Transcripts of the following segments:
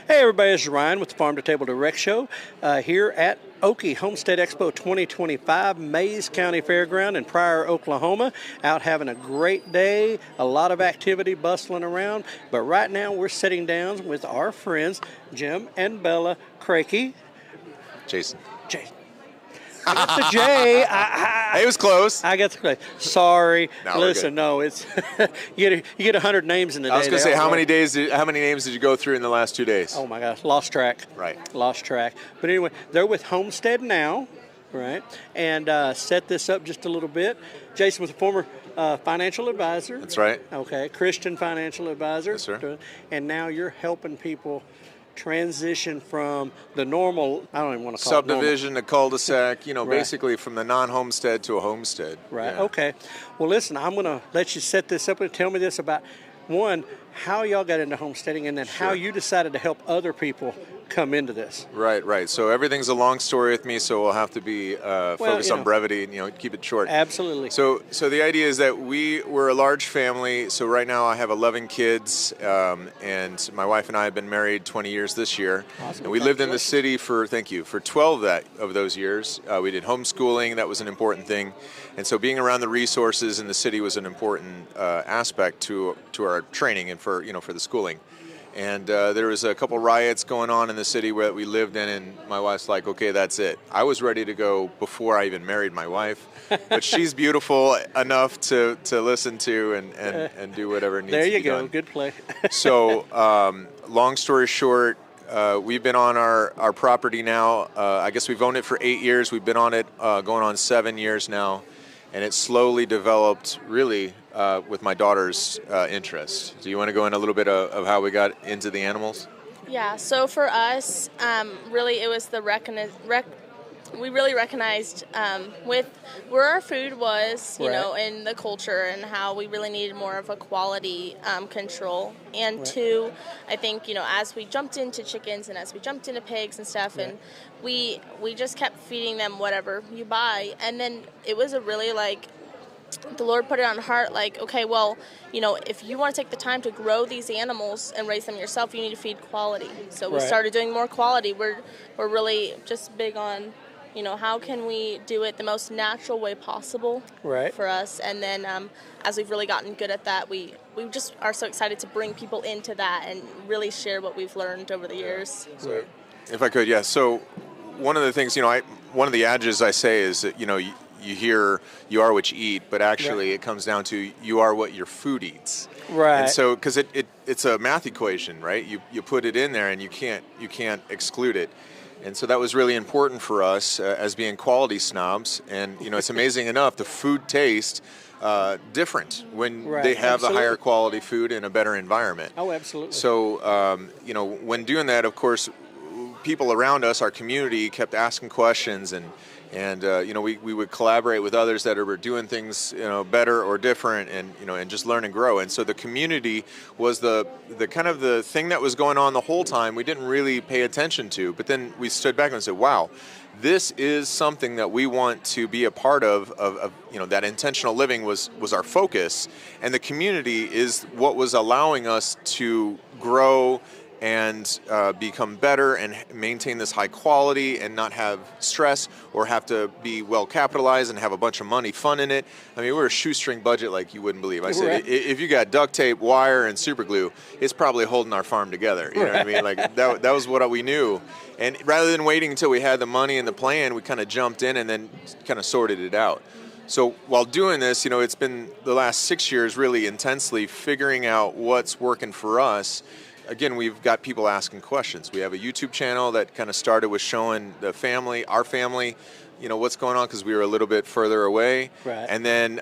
Hey everybody, it's Ryan with the Farm to Table Direct Show here at Okie Homestead Expo 2025, Mays County Fairground in Pryor, Oklahoma. Out having a great day, a lot of activity bustling around. But right now we're sitting down with our friends Jim and Bella Crakey. Jason. I got the J. It was close. I got the J. Sorry. No, listen, no, it's you get 100 names in a day. I was going to say, how many names did you go through in the last 2 days? Oh my gosh, lost track. Right. Lost track. But anyway, they're with Homestead now, right? And set this up just a little bit. Jason was a former financial advisor. That's right. Okay, Christian financial advisor. Yes, sir. And now you're helping people transition from the normal, I don't even want to call subdivision to cul-de-sac, Right. basically from the non-homestead to a homestead. Right, Yeah. Okay. Well, listen, I'm going to let you set this up and tell me this about, one, how y'all got into homesteading, and then how you decided to help other people come into this. Right. So everything's a long story with me, so we'll have to be focused on brevity and keep it short. Absolutely. So the idea is that we're a large family. So right now I have 11 kids, and my wife and I have been married 20 years this year. Awesome. And we lived in the city for 12 of those years. We did homeschooling. That was an important thing. And so being around the resources in the city was an important aspect to our training and for the schooling. And there was a couple riots going on in the city where we lived in, and my wife's like, okay, that's it. I was ready to go before I even married my wife, but she's beautiful enough to listen to and do whatever needs to be done. There you go, good play. So long story short, we've been on our property now. I guess we've owned it for 8 years. We've been on it going on 7 years now. And it slowly developed, really, with my daughter's interest. Do you want to go in a little bit of how we got into the animals? Yeah, so for us, really it was we really recognized with where our food was, you know, in the culture, and how we really needed more of a quality control. And two, I think, as we jumped into chickens and as we jumped into pigs and stuff, and we just kept feeding them whatever you buy. And then it was a really the Lord put it on heart, okay, well, if you want to take the time to grow these animals and raise them yourself, you need to feed quality. So we started doing more quality. We're really just big on, how can we do it the most natural way possible for us. And then as we've really gotten good at that, we just are so excited to bring people into that and really share what we've learned over the years. So, if I could, So one of the things, one of the adages I say is that, you hear you are what you eat, but actually it comes down to you are what your food eats. Right. And so, because it's a math equation, right? You put it in there and you can't exclude it. And so that was really important for us as being quality snobs. And, it's amazing enough, the food tastes different when they have the higher quality food in a better environment. Oh, absolutely. So, when doing that, of course, people around us, our community, kept asking questions, and we would collaborate with others that were doing things better or different, and just learn and grow. And so the community was the kind of the thing that was going on the whole time. We didn't really pay attention to, but then we stood back and said, wow, this is something that we want to be a part of. That intentional living was our focus, and the community is what was allowing us to grow and become better and maintain this high quality and not have stress or have to be well capitalized and have a bunch of money funding it. I mean, we're a shoestring budget like you wouldn't believe. I said, if you got duct tape, wire, and super glue, it's probably holding our farm together. You know what I mean? Like that was what we knew. And rather than waiting until we had the money and the plan, we kind of jumped in and then kind of sorted it out. So while doing this, it's been the last 6 years really intensely figuring out what's working for us. Again, we've got people asking questions. We have a YouTube channel that kind of started with showing our family, what's going on, because we were a little bit further away. Right. And then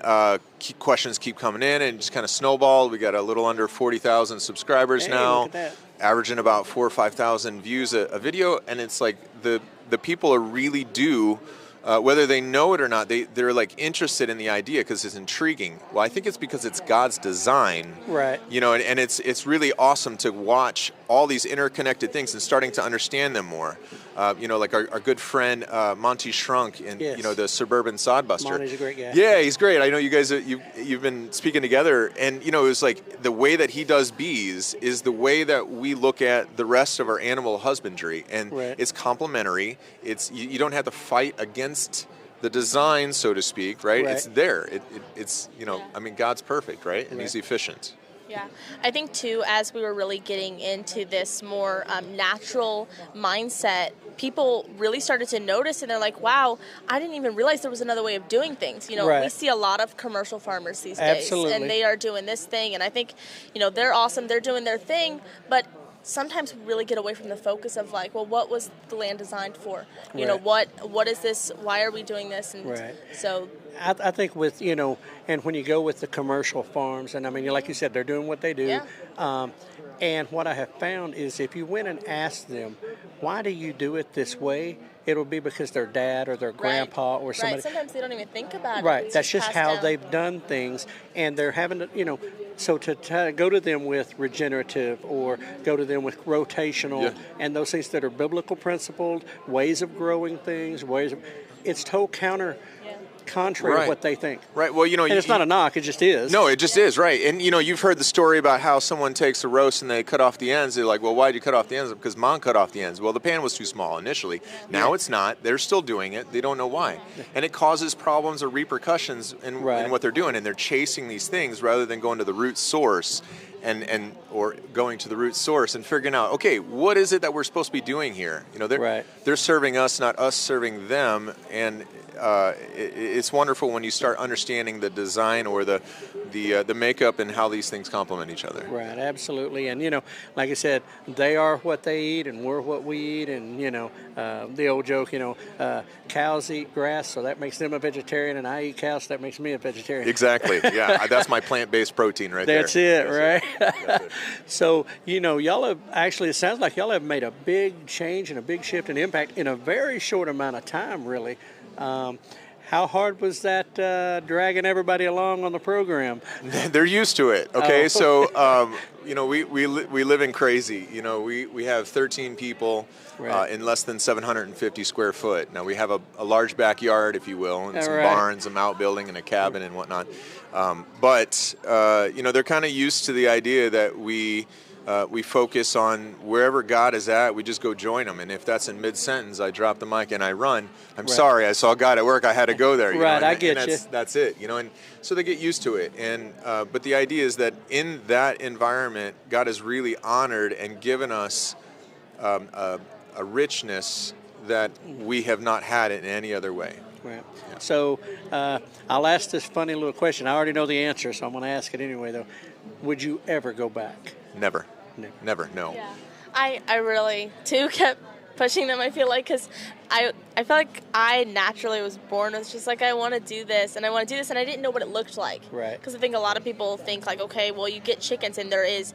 questions keep coming in and just kind of snowballed. We got a little under 40,000 subscribers now, look at that. Averaging about 4,000 or 5,000 views a video. And it's like the people are really do. Whether they know it or not, they're interested in the idea because it's intriguing. Well, I think it's because it's God's design, right? And it's really awesome to watch all these interconnected things and starting to understand them more. Like our good friend Monty Shrunk in the Suburban Sodbuster. Monty's a great guy. Yeah, he's great. I know you guys you've been speaking together, and it was like the way that he does bees is the way that we look at the rest of our animal husbandry, and it's complementary. It's you don't have to fight against the design, so to speak, right? It's there. It's I mean, God's perfect, right? And He's efficient. Yeah, I think too, as we were really getting into this more natural mindset, people really started to notice, and they're like, wow, I didn't even realize there was another way of doing things. We see a lot of commercial farmers these days, and they are doing this thing, and I think, they're awesome, they're doing their thing, but sometimes we really get away from the focus of like, well, what was the land designed for? What is this? Why are we doing this? And so I think with, and when you go with the commercial farms, and I mean, like you said, they're doing what they do. Yeah. And what I have found is if you went and asked them, why do you do it this way? It'll be because their dad or their grandpa or somebody. Right. Sometimes they don't even think about it. Right. That's just how they've done things. And they're having to, so to go to them with regenerative or go to them with rotational and those things that are biblical principled, ways of growing things, it's total contrary to what they think. Right. Well, and it's not a knock, it just is. No, it just is, right. And, you've heard the story about how someone takes a roast and they cut off the ends. They're like, well, why did you cut off the ends? Because Mom cut off the ends. Well, the pan was too small initially. Now it's not. They're still doing it. They don't know why. And it causes problems or repercussions in what they're doing. And they're chasing these things rather than going to the root source or going to the root source and figuring out, okay, what is it that we're supposed to be doing here? They're serving us, not us serving them. And it's wonderful when you start understanding the design or the makeup and how these things complement each other. Right, absolutely. And, like I said, they are what they eat and we're what we eat. And, the old joke, cows eat grass, so that makes them a vegetarian, and I eat cows, so that makes me a vegetarian. Exactly. Yeah, that's my plant-based protein right there. That's it, right? That's it. So, y'all have actually, it sounds like y'all have made a big change and a big shift and impact in a very short amount of time, really. How hard was that dragging everybody along on the program? They're used to it. Okay, so we live in crazy. We have 13 people in less than 750 square foot. Now we have a large backyard, if you will, and some barns, some outbuilding, and a cabin and whatnot. But they're kind of used to the idea that we focus on wherever God is at, we just go join Him. And if that's in mid-sentence, I drop the mic and I run. I'm sorry, I saw God at work, I had to go there. I get you. That's it, and so they get used to it. And but the idea is that in that environment, God has really honored and given us a richness that we have not had in any other way. Right. Yeah. So I'll ask this funny little question. I already know the answer, so I'm going to ask it anyway, though. Would you ever go back? Never. Never, no. Yeah. I really, too, kept pushing them, I feel like, because I felt like I naturally was born with just like, I want to do this, and I want to do this, and I didn't know what it looked like. Right. Because I think a lot of people think, like, okay, well, you get chickens, and this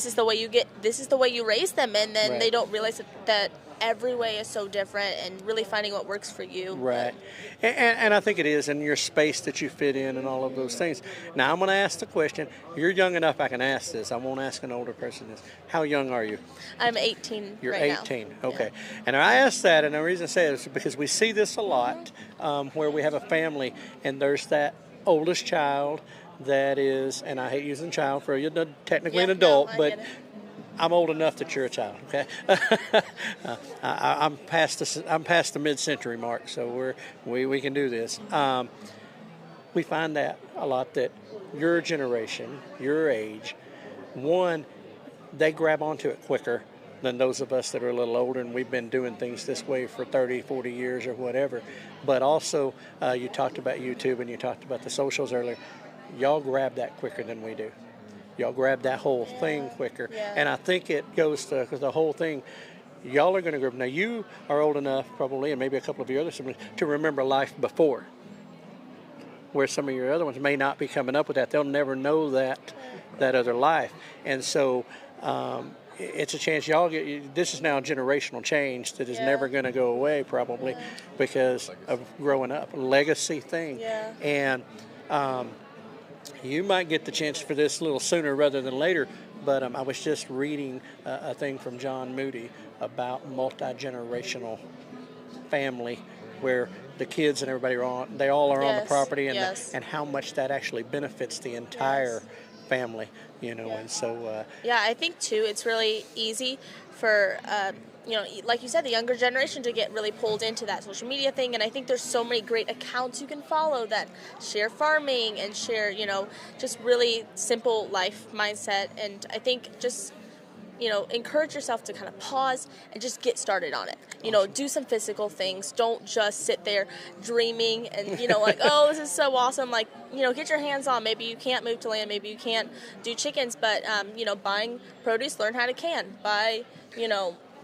is the way you raise them, and then they don't realize that every way is so different, and really finding what works for you. Right. And I think it is, and your space that you fit in and all of those things. Now, I'm going to ask the question. You're young enough I can ask this. I won't ask an older person this. How young are you? I'm 18 You're right 18. now. Okay. Yeah. And I ask that, and the reason I say it is because we see this a lot where we have a family, and there's that oldest child that is, and I hate using child for you're technically an adult, but I'm old enough that you're a child, okay? I'm past the mid-century mark, so we can do this. We find that a lot, that your generation, your age, one, they grab onto it quicker than those of us that are a little older, and we've been doing things this way for 30, 40 years or whatever. But also, you talked about YouTube and you talked about the socials earlier. Y'all grab that quicker than we do. Y'all grab that whole thing quicker. Yeah. And I think it goes to, because the whole thing, y'all are going to grab. Now, you are old enough, probably, and maybe a couple of your other siblings, to remember life before, where some of your other ones may not be coming up with that. They'll never know that other life. And so it's a chance y'all get, this is now a generational change that is never going to go away, probably, because of growing up. A legacy thing. Yeah. And you might get the chance for this a little sooner rather than later, But I was just reading a thing from John Moody about multi-generational family, where the kids and everybody they all are on the property, and and how much that actually benefits the entire family, and so I think too it's really easy for like you said, the younger generation to get really pulled into that social media thing, and I think there's so many great accounts you can follow that share farming and share just really simple life mindset, and I think just encourage yourself to kind of pause and just get started on it. Do some physical things. Don't just sit there dreaming and, like, oh, this is so awesome. Like, get your hands on. Maybe you can't move to land. Maybe you can't do chickens. But, buying produce, learn how to can. Buy,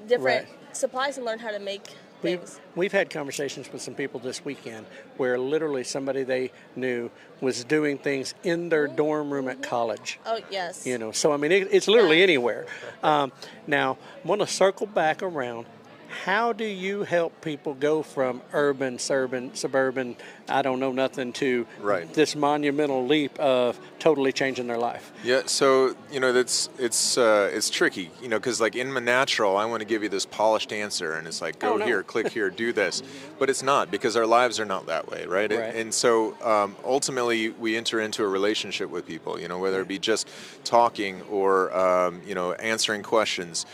different supplies and learn how to make things. We've had conversations with some people this weekend where literally somebody they knew was doing things in their dorm room at college. Oh, yes. So I mean, it's literally anywhere. Now, I want to circle back around. How do you help people go from urban, suburban, I don't know nothing, to this monumental leap of totally changing their life? Yeah, so it's tricky, because like in my natural, I want to give you this polished answer, and it's like go here, click here, do this, but it's not, because our lives are not that way, right? And so ultimately, we enter into a relationship with people, whether it be just talking or answering questions.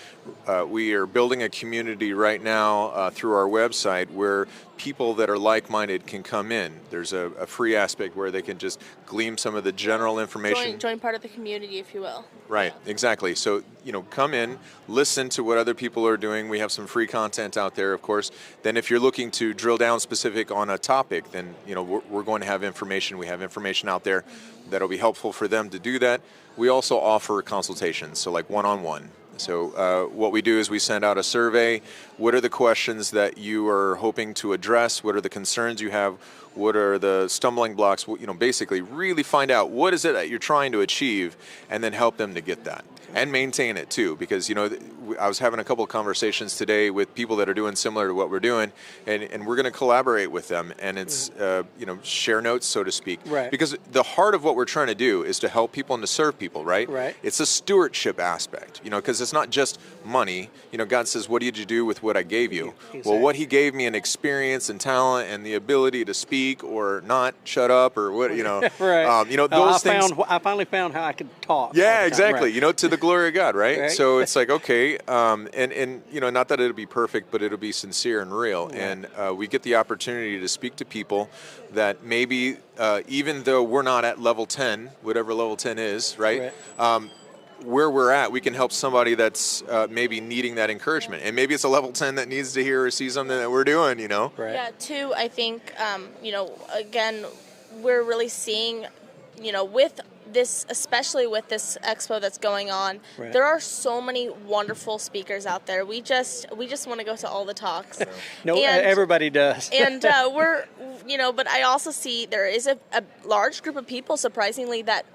We are building a community right now through our website where people that are like-minded can come in. There's a free aspect where they can just glean some of the general information. Join part of the community, if you will. Right, exactly. So, come in, listen to what other people are doing. We have some free content out there, of course. Then if you're looking to drill down specific on a topic, then, we're going to have information. We have information out there that'll be helpful for them to do that. We also offer consultations, so like one-on-one. So what we do is we send out a survey. What are the questions that you are hoping to address? What are the concerns you have? What are the stumbling blocks? Basically really find out what is it that you're trying to achieve, and then help them to get that. And maintain it too, because I was having a couple of conversations today with people that are doing similar to what we're doing, and we're going to collaborate with them, and it's share notes, so to speak. Right. Because the heart of what we're trying to do is to help people and to serve people, right? Right. It's a stewardship aspect, because it's not just money. God says, "What did you do with what I gave you?" Exactly. Well, what He gave me, an experience and talent and the ability to speak or not shut up or what right. Those things. I finally found how I could talk. Yeah, exactly. Right. To the glory of God, right? So it's like, okay, and not that it'll be perfect, but it'll be sincere and real. Yeah. And we get the opportunity to speak to people that maybe, even though we're not at level 10, whatever level 10 is, right? Where we're at, we can help somebody that's maybe needing that encouragement. And maybe it's a level 10 that needs to hear or see something that we're doing, Right. Yeah, too, I think, again, we're really seeing, with this, especially with this expo that's going on, there are so many wonderful speakers out there. We just want to go to all the talks. Everybody does. And we're, but I also see there is a large group of people, surprisingly, that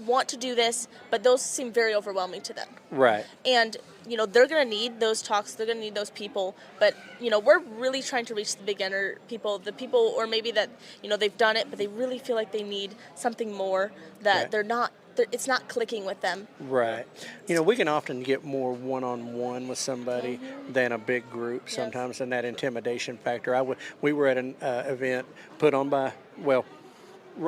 want to do this, but those seem very overwhelming to them. Right. And they're going to need those talks, they're going to need those people, but we're really trying to reach the beginner people, the people, or maybe that they've done it but they really feel like they need something more, that it's not clicking with them. Right. We can often get more one-on-one with somebody than a big group sometimes, and that intimidation factor. We were at an event put on by,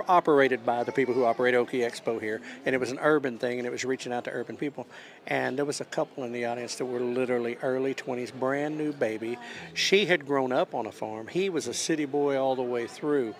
operated by the people who operate Okie Expo here, and it was an urban thing, and it was reaching out to urban people. And there was a couple in the audience that were literally early 20s, brand new baby. She had grown up on a farm. He was a city boy all the way through,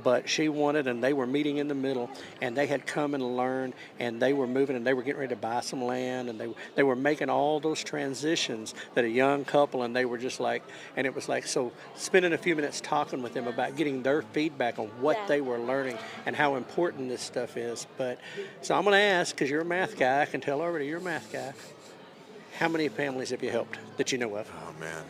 but she wanted, and they were meeting in the middle, and they had come and learned, and they were moving, and they were getting ready to buy some land, and they were making all those transitions that a young couple, and they were just like, and it was like, so spending a few minutes talking with them about getting their feedback on what they were learning and how important this stuff is. But so I'm going to ask, because you're a math guy, I can tell already you're a math guy, how many families have you helped that you know of? Oh, man.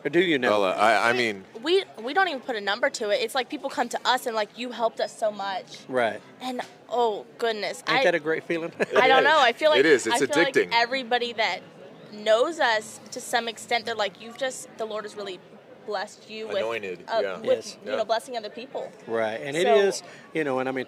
Or do you know? Well, I mean... We don't even put a number to it. It's like people come to us and like, you helped us so much. Right. And, oh, goodness. Ain't that a great feeling? I don't know. I feel like... It is. It's addicting. Like everybody that knows us, to some extent, they're like, the Lord has really blessed you Anointed, with blessing other people. Right. And so, it is, and I mean,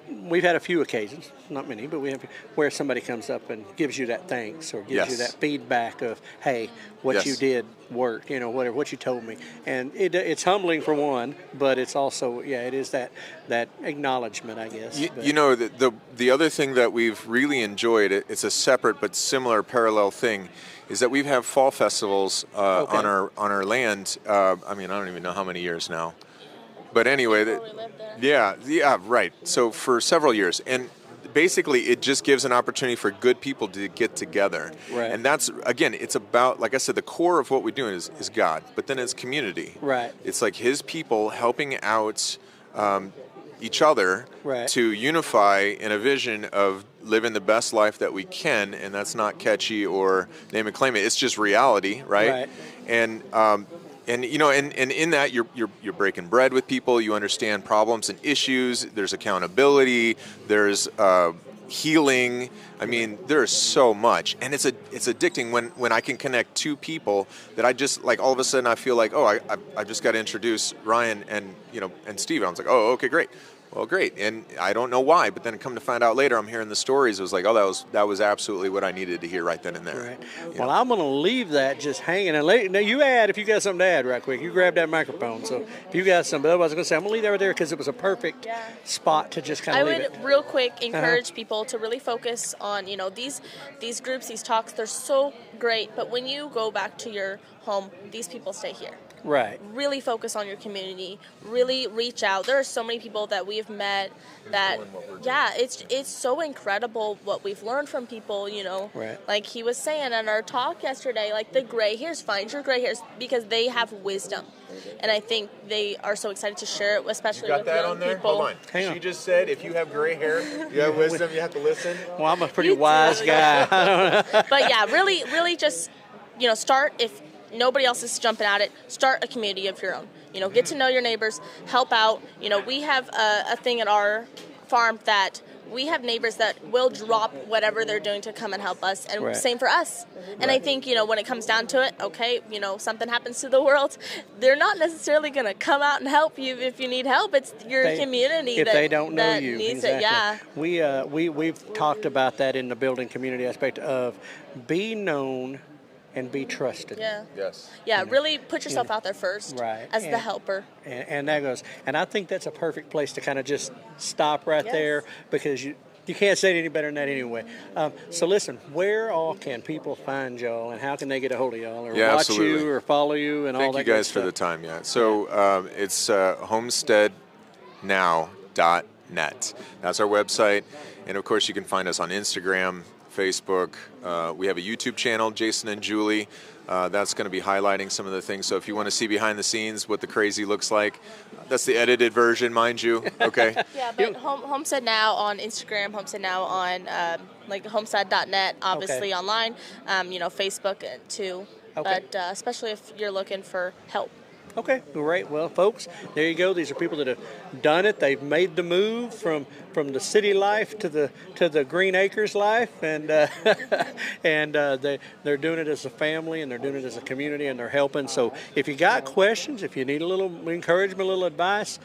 we've had a few occasions, not many, but we have where somebody comes up and gives you that thanks or gives you that feedback of, hey, what you did worked, whatever, what you told me. And it's humbling for one, but it's also, it is that acknowledgement, I guess. The other thing that we've really enjoyed, it's a separate but similar parallel thing, is that we've had fall festivals on our land. I don't even know how many years now. But anyway, right. So for several years. And basically it just gives an opportunity for good people to get together. Right. And that's, again, it's about, like I said, the core of what we do is God, but then it's community. Right. It's like his people helping out each other to unify in a vision of living the best life that we can, and that's not catchy or name and claim it. It's just reality, right? And in that you're breaking bread with people. You understand problems and issues. There's accountability. There's healing. I mean, there's so much, and it's addicting when I can connect two people that I just like. All of a sudden, I feel like, I just got to introduce Ryan and Steve. I was like, oh, okay, great. Well, great, and I don't know why, but then come to find out later, I'm hearing the stories. It was like, that was absolutely what I needed to hear right then and there. Right. Well, I'm going to leave that just hanging. And now you add, if you got something to add right quick, you grab that microphone. So if you got something, otherwise I was going to say, I'm going to leave that right there because it was a perfect spot to just kind of leave it. I would real quick encourage people to really focus on, these groups, these talks, they're so great, but when you go back to your home, these people stay here. Right. Really focus on your community. Really reach out. There are so many people that we've met that, it's so incredible what we've learned from people, Right. Like he was saying in our talk yesterday, like the gray hairs, find your gray hairs because they have wisdom. And I think they are so excited to share it, especially with young people. Hold on. She just said if you have gray hair, you have wisdom, you have to listen. Well, I'm a pretty wise guy. I don't know. But really just, start if nobody else is jumping at it. Start a community of your own. Get to know your neighbors, help out. We have a thing at our farm that we have neighbors that will drop whatever they're doing to come and help us, and same for us. And I think, when it comes down to it, okay, something happens to the world, they're not necessarily going to come out and help you if you need help. It's your community if they don't know you. Needs exactly. it. We've talked about that in the building community aspect of be known and be trusted. Yeah. Yes. Yeah, really put yourself out there first as the helper. And that goes. And I think that's a perfect place to kind of just stop right there because you can't say it any better than that anyway. So listen, where all can people find y'all and how can they get a hold of y'all or watch you or follow you and all that? Thank you guys for the time. So it's homesteadnow.net. That's our website. And of course you can find us on Instagram, Facebook. We have a YouTube channel, Jason and Julie. That's going to be highlighting some of the things. So if you want to see behind the scenes what the crazy looks like, that's the edited version, mind you. Okay. But Homestead Now on Instagram, Homestead Now on homestead.net, obviously online. Facebook too. Okay. But especially if you're looking for help. Okay, great. Well, folks, there you go. These are people that have done it. They've made the move from the city life to the Green Acres life, and they're doing it as a family, and they're doing it as a community, and they're helping. So if you got questions, if you need a little encouragement, a little advice,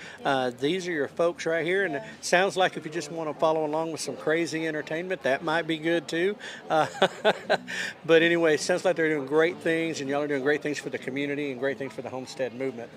these are your folks right here. And it sounds like if you just want to follow along with some crazy entertainment, that might be good too. But anyway, it sounds like they're doing great things, and y'all are doing great things for the community and great things for the Homestead movement.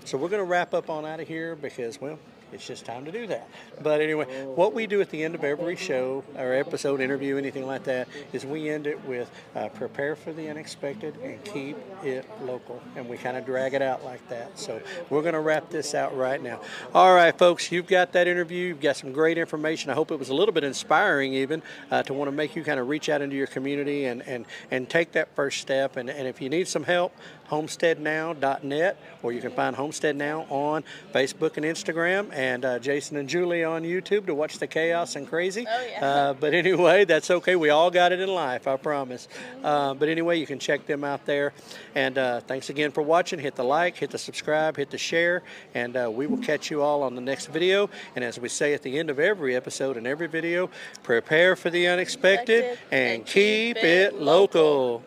So we're going to wrap up on out of here because, well, it's just time to do that. But anyway, what we do at the end of every show or episode, interview, anything like that, is we end it with prepare for the unexpected and keep it local. And we kind of drag it out like that. So we're going to wrap this out right now. All right, folks, you've got that interview. You've got some great information. I hope it was a little bit inspiring even to want to make you kind of reach out into your community and take that first step. And if you need some help, homesteadnow.net, or you can find Homestead Now on Facebook and Instagram, and Jason and Julie on YouTube to watch the chaos and crazy. Oh, yeah. But anyway, that's okay. We all got it in life, I promise. But anyway, you can check them out there. And thanks again for watching. Hit the like, hit the subscribe, hit the share, and we will catch you all on the next video. And as we say at the end of every episode and every video, prepare for the unexpected and keep it local.